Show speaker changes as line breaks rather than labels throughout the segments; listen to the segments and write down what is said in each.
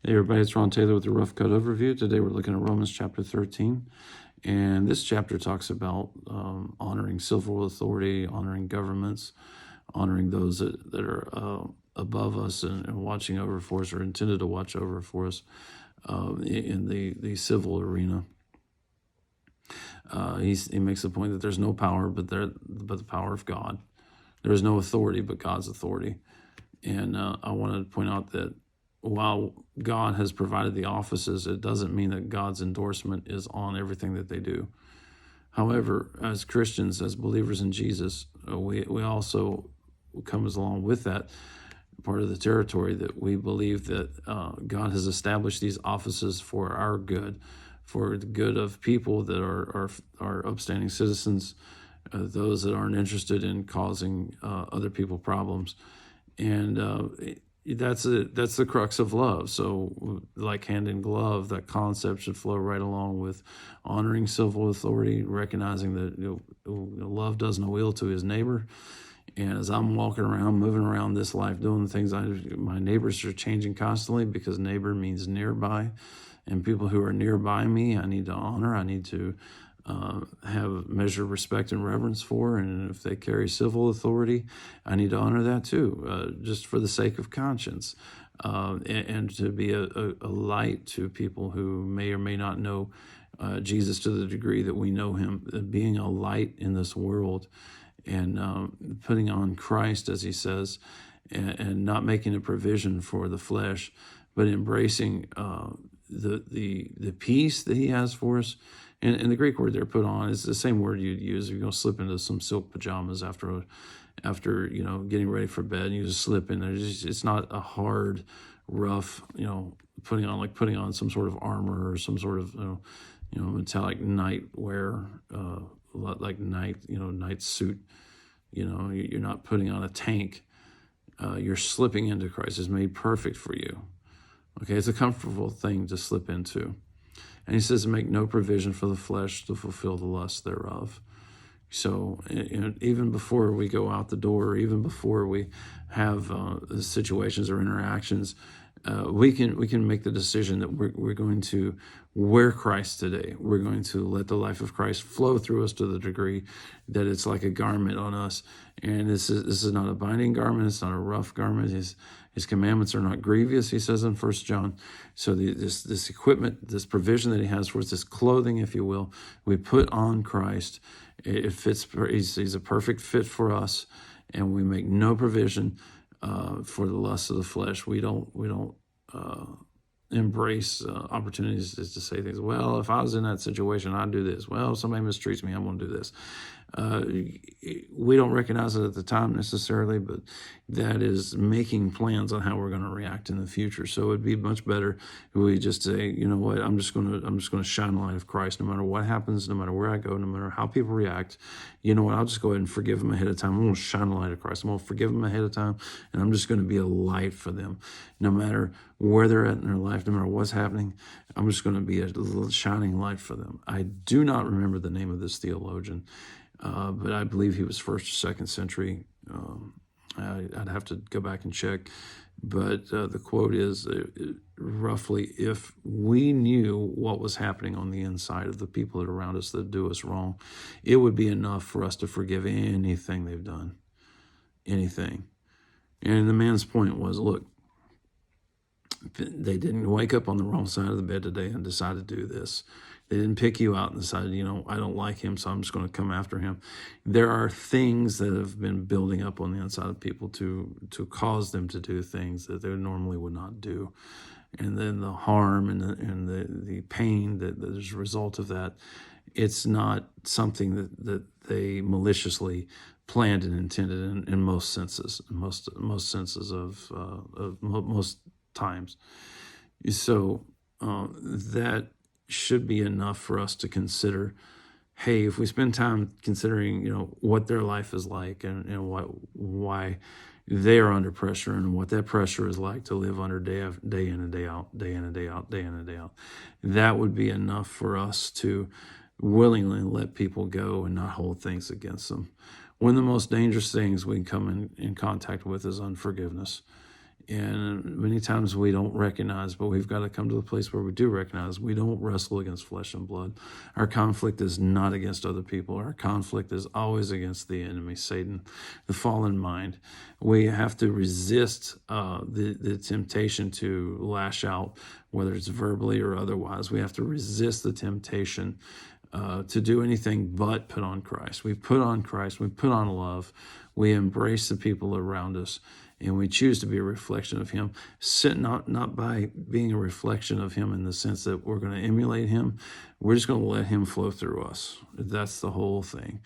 Hey everybody, it's Ron Taylor with the Roughcut Overview. Today we're looking at Romans chapter 13. And this chapter talks about honoring civil authority, honoring governments, honoring those that are above us and watching over for us or intended to watch over for us in the civil arena. He makes the point that there's no power but the power of God. There is no authority but God's authority. And I want to point out that while God has provided the offices, it doesn't mean that God's endorsement is on everything that they do. However, as Christians, as believers in Jesus, we also comes along with that part of the territory that we believe that God has established these offices for our good, for the good of people that are upstanding citizens, those that aren't interested in causing other people problems. And that's the crux of love. So like hand in glove, that concept should flow right along with honoring civil authority, recognizing that love does no ill to his neighbor. And as I'm walking around, moving around this life, doing the things my neighbors are changing constantly, because neighbor means nearby. And people who are nearby me, I need to honor. I need to have measure of respect and reverence for. And if they carry civil authority, I need to honor that too, just for the sake of conscience. And to be a light to people who may or may not know Jesus to the degree that we know him, being a light in this world and putting on Christ, as he says, and not making a provision for the flesh, but embracing the peace that he has for us. And the Greek word there, put on, is the same word you'd use if you're going to slip into some silk pajamas after getting ready for bed. And you just slip in there. It's not a hard, rough, putting on some sort of armor or some sort of metallic night wear, like night suit. You're not putting on a tank. You're slipping into Christ. It's made perfect for you. Okay, it's a comfortable thing to slip into. And he says, make no provision for the flesh to fulfill the lust thereof. So even before we go out the door, even before we have situations or interactions, we can make the decision that we're going to wear Christ today. We're going to let the life of Christ flow through us to the degree that it's like a garment on us. And this is not a binding garment. It's not a rough garment. His commandments are not grievous, he says in 1 John. So this equipment, this provision that he has for us, this clothing, if you will, we put on Christ. It fits. He's a perfect fit for us, and we make no provision for the lust of the flesh. We don't embrace opportunities to say things. Well, if I was in that situation, I'd do this. Well, if somebody mistreats me, I'm going to do this. We don't recognize it at the time necessarily, but that is making plans on how we're going to react in the future. So it'd be much better if we just say, you know what, I'm just going to shine the light of Christ, no matter what happens, no matter where I go, no matter how people react. You know what, I'll just go ahead and forgive them ahead of time. I'm going to shine the light of Christ. I'm going to forgive them ahead of time, and I'm just going to be a light for them, no matter where they're at in their life, no matter what's happening. I'm just going to be a little shining light for them. I do not remember the name of this theologian, but I believe he was 1st or 2nd century. I'd have to go back and check. But the quote is roughly, if we knew what was happening on the inside of the people that are around us that do us wrong, it would be enough for us to forgive anything they've done. Anything. And the man's point was, look, they didn't wake up on the wrong side of the bed today and decide to do this. They didn't pick you out and decide, I don't like him, so I'm just going to come after him. There are things that have been building up on the inside of people to cause them to do things that they normally would not do. And then the harm and the pain that is a result of that, it's not something that they maliciously planned and intended in most senses, most senses of most times. So that should be enough for us to consider, hey, if we spend time considering, what their life is like and why they are under pressure and what that pressure is like to live under day in and day out, day in and day out, day in and day out, that would be enough for us to willingly let people go and not hold things against them. One of the most dangerous things we can come in contact with is unforgiveness. And many times we don't recognize, but we've got to come to the place where we do recognize we don't wrestle against flesh and blood. Our conflict is not against other people. Our conflict is always against the enemy, Satan, the fallen mind. We have to resist the temptation to lash out, whether it's verbally or otherwise. We have to resist the temptation to do anything but put on Christ. We put on Christ. We put on love. We embrace the people around us, and we choose to be a reflection of him, not by being a reflection of him in the sense that we're going to emulate him. We're just going to let him flow through us. That's the whole thing.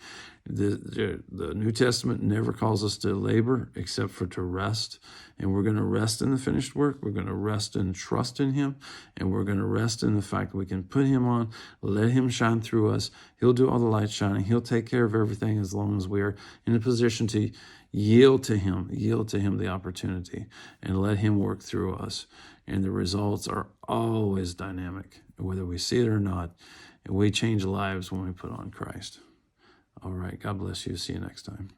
The New Testament never calls us to labor except for to rest, and we're going to rest in the finished work. We're going to rest and trust in him, and we're going to rest in the fact that we can put him on, let him shine through us. He'll do all the light shining. He'll take care of everything as long as we are in a position to yield to him the opportunity, and let him work through us. And the results are always dynamic, whether we see it or not. And we change lives when we put on Christ. All right. God bless you. See you next time.